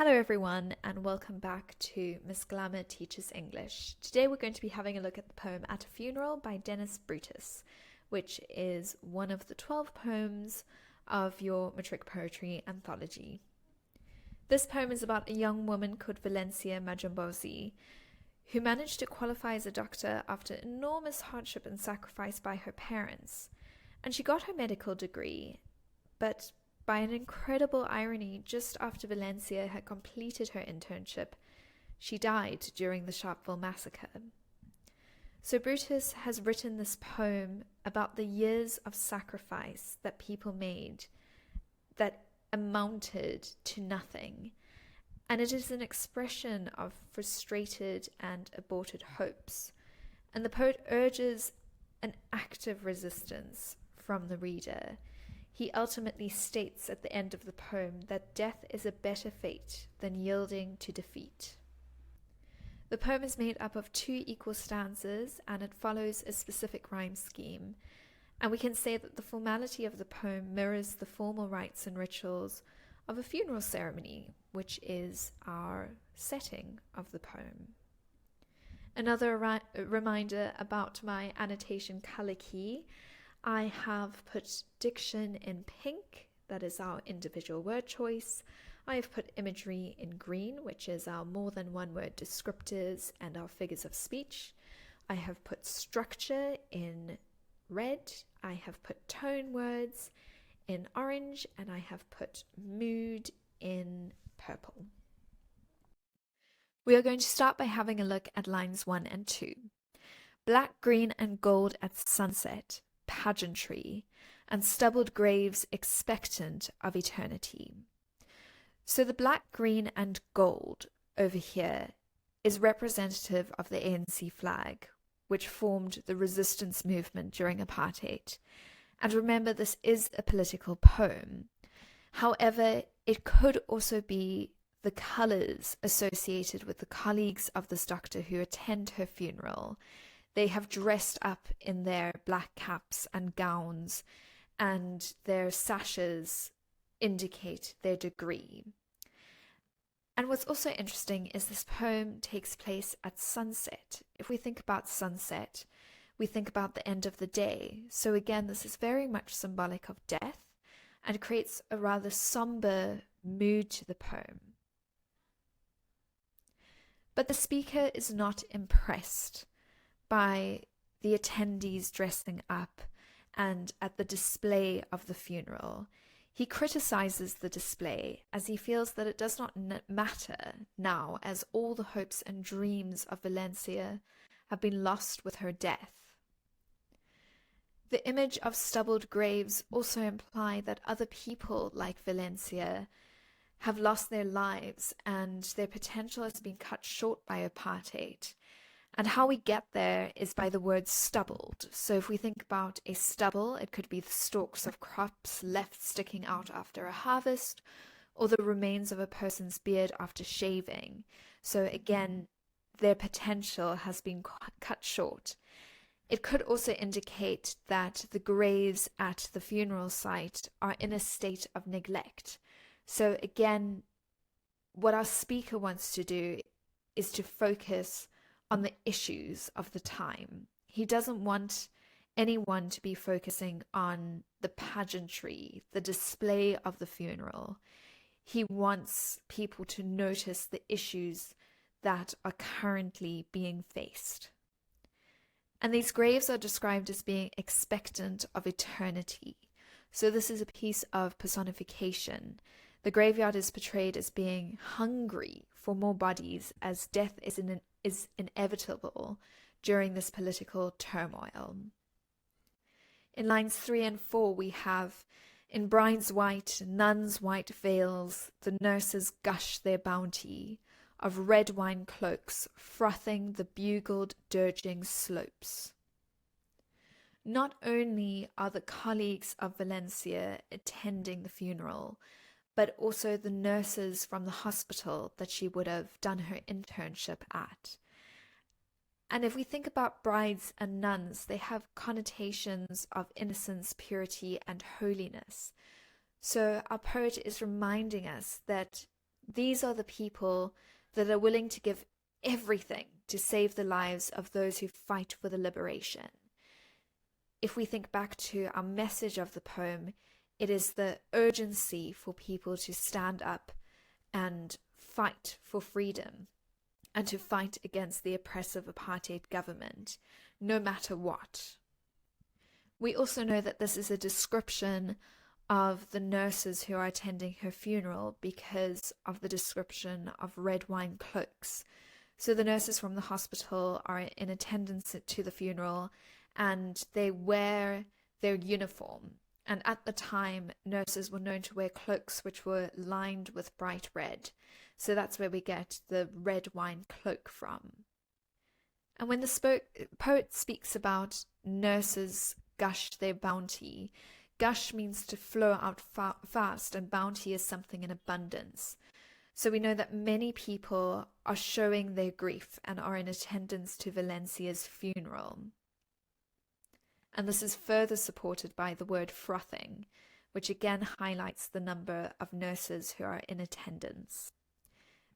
Hello everyone and welcome back to Miss Glamour Teaches English. Today we're going to be having a look at the poem At a Funeral by Dennis Brutus, which is one of the 12 poems of your matric poetry anthology. This poem is about a young woman called Valencia Majumbozi, who managed to qualify as a doctor after enormous hardship and sacrifice by her parents. And she got her medical degree, but by an incredible irony, just after Valencia had completed her internship, she died during the Sharpeville massacre. So Brutus has written this poem about the years of sacrifice that people made that amounted to nothing. And it is an expression of frustrated and aborted hopes. And the poet urges an active resistance from the reader. He ultimately states at the end of the poem that death is a better fate than yielding to defeat. The poem is made up of 2 equal stanzas and it follows a specific rhyme scheme. And we can say that the formality of the poem mirrors the formal rites and rituals of a funeral ceremony, which is our setting of the poem. Another reminder about my annotation color key. I have put diction in pink, that is our individual word choice. I have put imagery in green, which is our more than one word descriptors and our figures of speech. I have put structure in red. I have put tone words in orange, and I have put mood in purple. We are going to start by having a look at lines 1 and 2. Black, green, and gold at sunset. Pageantry, and stubbled graves expectant of eternity. So the black, green, and gold over here is representative of the ANC flag, which formed the resistance movement during apartheid. And remember, this is a political poem. However, it could also be the colours associated with the colleagues of this doctor who attend her funeral. They have dressed up in their black caps and gowns, and their sashes indicate their degree. And what's also interesting is this poem takes place at sunset. If we think about sunset, we think about the end of the day. So again, this is very much symbolic of death and creates a rather somber mood to the poem. But the speaker is not impressed by the attendees dressing up and at the display of the funeral. He criticizes the display as he feels that it does not matter now, as all the hopes and dreams of Valencia have been lost with her death. The image of stubbled graves also imply that other people like Valencia have lost their lives and their potential has been cut short by apartheid. And how we get there is by the word stubbled. So if we think about a stubble, it could be the stalks of crops left sticking out after a harvest, or the remains of a person's beard after shaving. So again, their potential has been cut short. It could also indicate that the graves at the funeral site are in a state of neglect. So again, what our speaker wants to do is to focus on the issues of the time. He doesn't want anyone to be focusing on the pageantry, the display of the funeral. He wants people to notice the issues that are currently being faced. And these graves are described as being expectant of eternity. So this is a piece of personification. The graveyard is portrayed as being hungry for more bodies, as death is inevitable during this political turmoil. In lines 3 and 4 we have, in bride's white, nuns' white veils, the nurses gush their bounty of red wine cloaks, frothing the bugled dirging slopes. Not only are the colleagues of Valencia attending the funeral, but also the nurses from the hospital that she would have done her internship at. And if we think about brides and nuns, they have connotations of innocence, purity, and holiness. So our poet is reminding us that These are the people that are willing to give everything to save the lives of those who fight for the liberation. If we think back to our message of the poem, it is the urgency for people to stand up and fight for freedom and to fight against the oppressive apartheid government, no matter what. We also know that this is a description of the nurses who are attending her funeral because of the description of red wine cloaks. So the nurses from the hospital are in attendance to the funeral and they wear their uniform. And at the time, nurses were known to wear cloaks which were lined with bright red. So that's where we get the red wine cloak from. And when the poet speaks about nurses gush their bounty, gush means to flow out fast, and bounty is something in abundance. So we know that many people are showing their grief and are in attendance to Valencia's funeral. And this is further supported by the word frothing, which again highlights the number of nurses who are in attendance.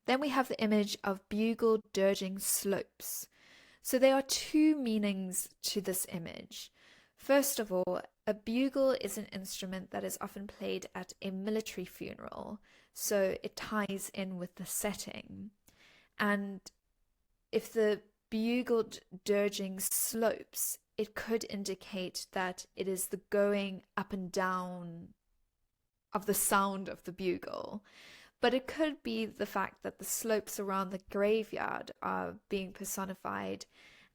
Then we have the image of bugle dirging slopes. So there are two meanings to this image. First of all, a bugle is an instrument that is often played at a military funeral, so it ties in with the setting. And if the bugled dirging slopes, it could indicate that it is the going up and down of the sound of the bugle. But it could be the fact that the slopes around the graveyard are being personified,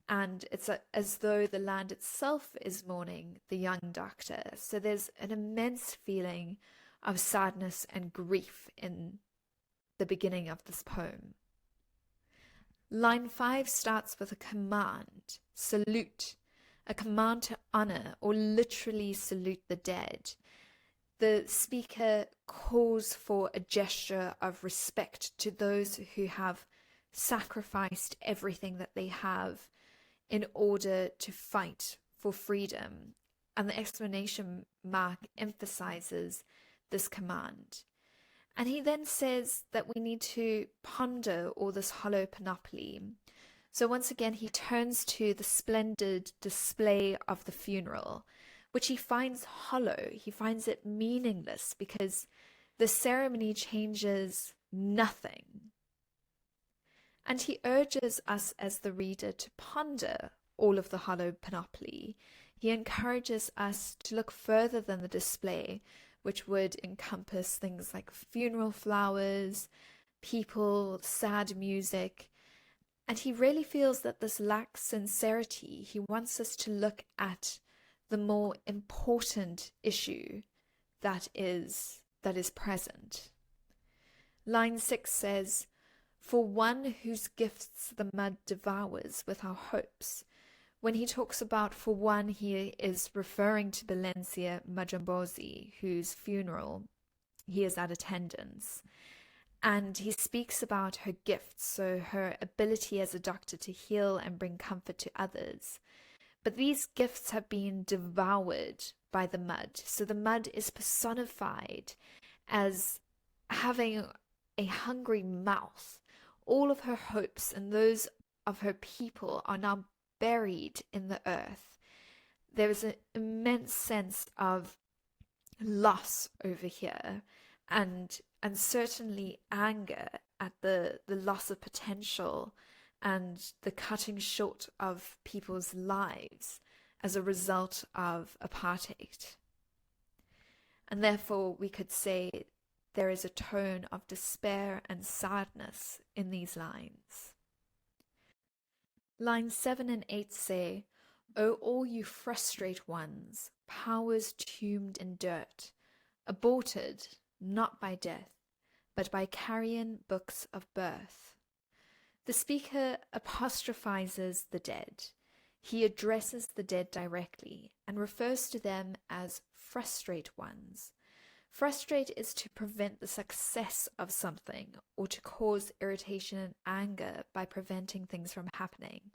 and it's as though the land itself is mourning the young doctor. So there's an immense feeling of sadness and grief in the beginning of this poem. Line 5 starts with a command, salute, a command to honor or literally salute the dead. The speaker calls for a gesture of respect to those who have sacrificed everything that they have in order to fight for freedom. And the exclamation mark emphasizes this command. And he then says that we need to ponder all this hollow panoply. So once again, he turns to the splendid display of the funeral, which he finds hollow. He finds it meaningless because the ceremony changes nothing. And he urges us as the reader to ponder all of the hollow panoply. He encourages us to look further than the display, which would encompass things like funeral flowers, people, sad music. And he really feels that this lacks sincerity. He wants us to look at the more important issue that is present. Line 6 says, "For one whose gifts the mud devours with our hopes." When he talks about for one, he is referring to Valencia Majumbozi, whose funeral he is at attendance. And he speaks about her gifts, so her ability as a doctor to heal and bring comfort to others. But these gifts have been devoured by the mud. So the mud is personified as having a hungry mouth. All of her hopes and those of her people are now buried in the earth. There is an immense sense of loss over here, and certainly anger at the loss of potential and the cutting short of people's lives as a result of apartheid. And therefore we could say there is a tone of despair and sadness in these lines. Lines 7 and 8 say, "O all you frustrate ones, powers tombed in dirt, aborted not by death, but by carrion books of birth." The speaker apostrophizes the dead. He addresses the dead directly and refers to them as frustrate ones. Frustrate is to prevent the success of something or to cause irritation and anger by preventing things from happening.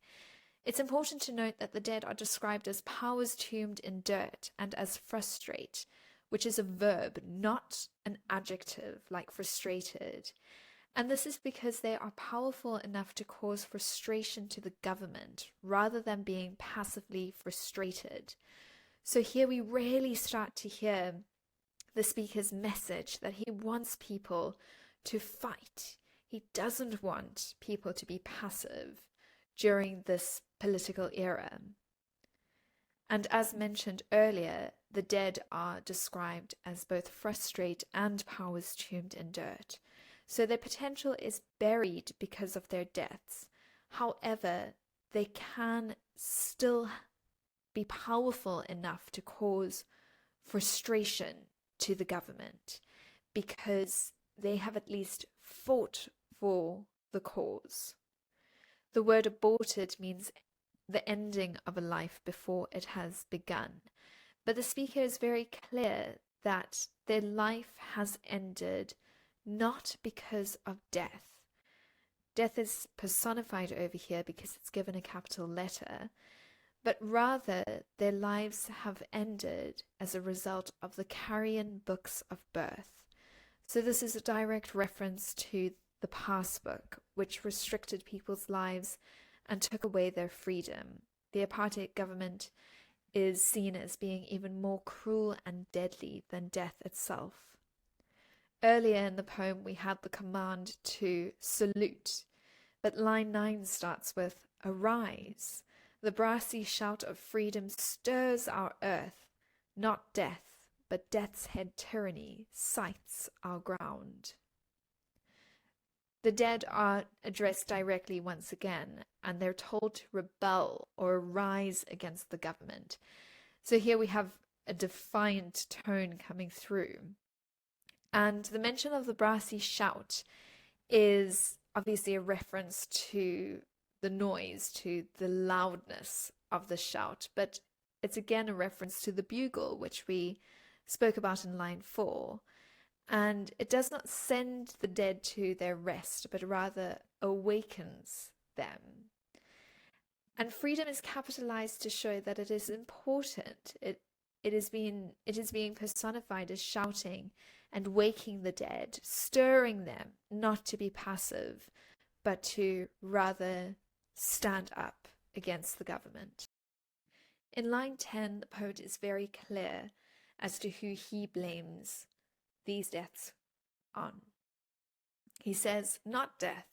It's important to note that the dead are described as powers tombed in dirt and as frustrate, which is a verb, not an adjective like frustrated. And this is because they are powerful enough to cause frustration to the government rather than being passively frustrated. So here we really start to hear the speaker's message that he wants people to fight. He doesn't want people to be passive during this political era. And as mentioned earlier, the dead are described as both frustrate and powers tombed in dirt. So their potential is buried because of their deaths. However, they can still be powerful enough to cause frustration to the government because they have at least fought for the cause. The word aborted means the ending of a life before it has begun. But the speaker is very clear that their life has ended not because of death. Death is personified over here because it's given a capital letter, but rather their lives have ended as a result of the carrion books of birth. So this is a direct reference to the passbook, which restricted people's lives and took away their freedom. The apartheid government is seen as being even more cruel and deadly than death itself. Earlier in the poem, we had the command to salute, but line 9 starts with, "Arise. The brassy shout of freedom stirs our earth, not death, but death's head tyranny sights our ground." The dead are addressed directly once again, and they're told to rebel or rise against the government. So here we have a defiant tone coming through. And the mention of the brassy shout is obviously a reference to the noise, to the loudness of the shout, but it's again a reference to the bugle, which we spoke about in line 4. And it does not send the dead to their rest, but rather awakens them. And freedom is capitalized to show that it is important. It is being personified as shouting and waking the dead, stirring them not to be passive, but to rather stand up against the government. In line 10, the poet is very clear as to who he blames these deaths on. He says, "Not death,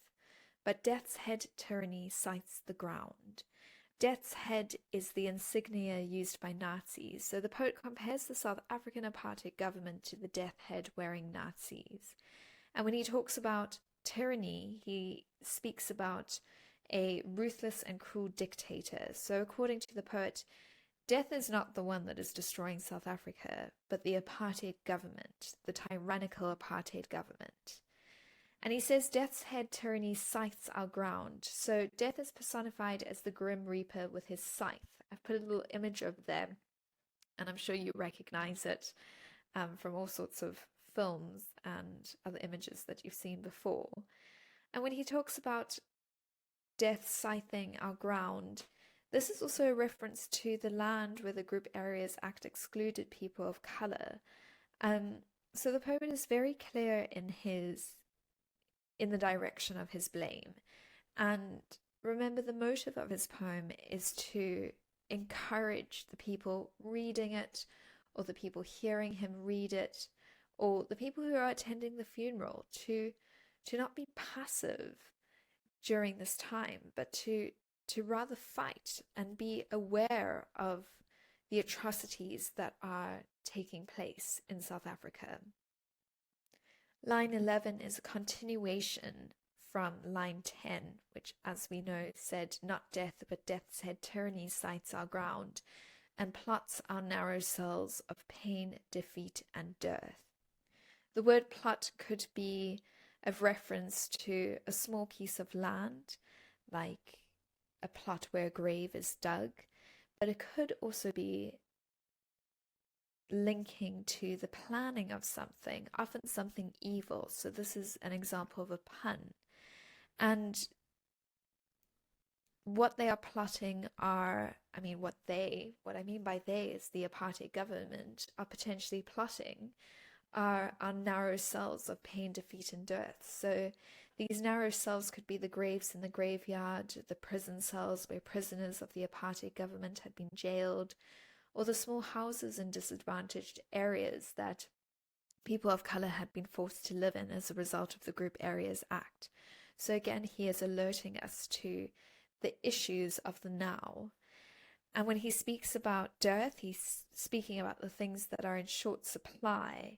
but death's head tyranny sights the ground." Death's head is the insignia used by Nazis, so the poet compares the South African apartheid government to the death head wearing Nazis. And when he talks about tyranny, he speaks about a ruthless and cruel dictator. So according to the poet, death is not the one that is destroying South Africa, but the apartheid government, the tyrannical apartheid government. And he says death's head tyranny scythes our ground. So death is personified as the grim reaper with his scythe. I've put a little image over there, and I'm sure you recognize it from all sorts of films and other images that you've seen before. And when he talks about death scything our ground, this is also a reference to the land where the Group Areas Act excluded people of colour. So the poet is very clear in the direction of his blame. And remember, the motive of his poem is to encourage the people reading it, or the people hearing him read it, or the people who are attending the funeral to not be passive during this time, but to rather fight and be aware of the atrocities that are taking place in South Africa. Line 11 is a continuation from line 10, which, as we know, said, "Not death, but death's head tyranny sights our ground, and plots our narrow cells of pain, defeat, and dearth." The word plot could be of reference to a small piece of land, like a plot where a grave is dug, but it could also be linking to the planning of something, often something evil. So this is an example of a pun. And what they are plotting are, what I mean by they is the apartheid government are potentially plotting are narrow cells of pain, defeat, and death. So These narrow cells could be the graves in the graveyard, the prison cells where prisoners of the apartheid government had been jailed, or the small houses in disadvantaged areas that people of colour had been forced to live in as a result of the Group Areas Act. So again, he is alerting us to the issues of the now. And when he speaks about dearth, he's speaking about the things that are in short supply,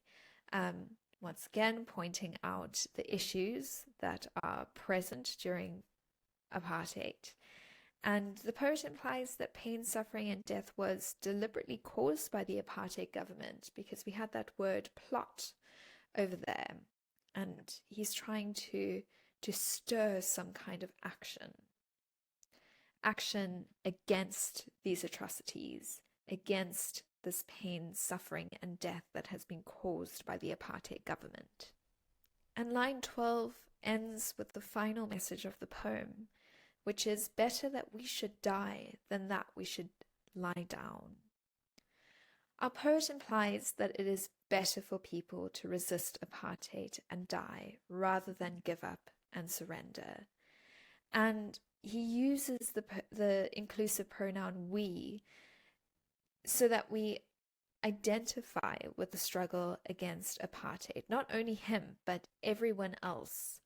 once again pointing out the issues that are present during apartheid. And the poet implies that pain, suffering, and death was deliberately caused by the apartheid government, because we had that word plot over there. And he's trying to stir some kind of action against these atrocities, against this pain, suffering, and death that has been caused by the apartheid government. And line 12 ends with the final message of the poem, which is, better that we should die than that we should lie down. Our poet implies that it is better for people to resist apartheid and die rather than give up and surrender. And he uses the inclusive pronoun we so that we identify with the struggle against apartheid. Not only him, but everyone else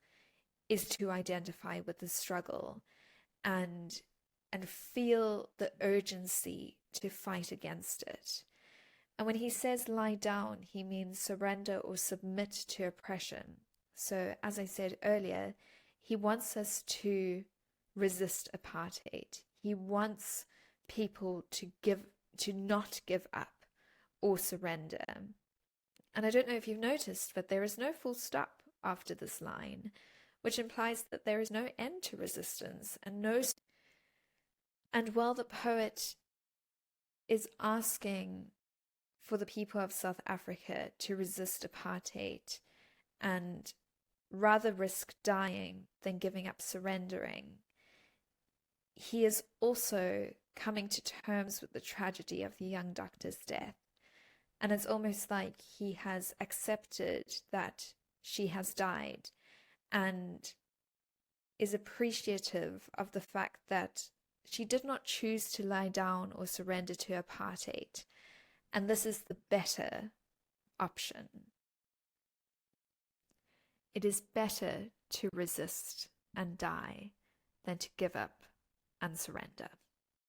is to identify with the struggle and feel the urgency to fight against it. And when he says lie down, he means surrender or submit to oppression. So, as I said earlier, he wants us to resist apartheid. He wants people to not give up or surrender. And I don't know if you've noticed, but there is no full stop after this line, which implies that there is no end to resistance and while the poet is asking for the people of South Africa to resist apartheid and rather risk dying than giving up surrendering, he is also coming to terms with the tragedy of the young doctor's death. And it's almost like he has accepted that she has died and is appreciative of the fact that she did not choose to lie down or surrender to apartheid. And this is the better option. It is better to resist and die than to give up and surrender.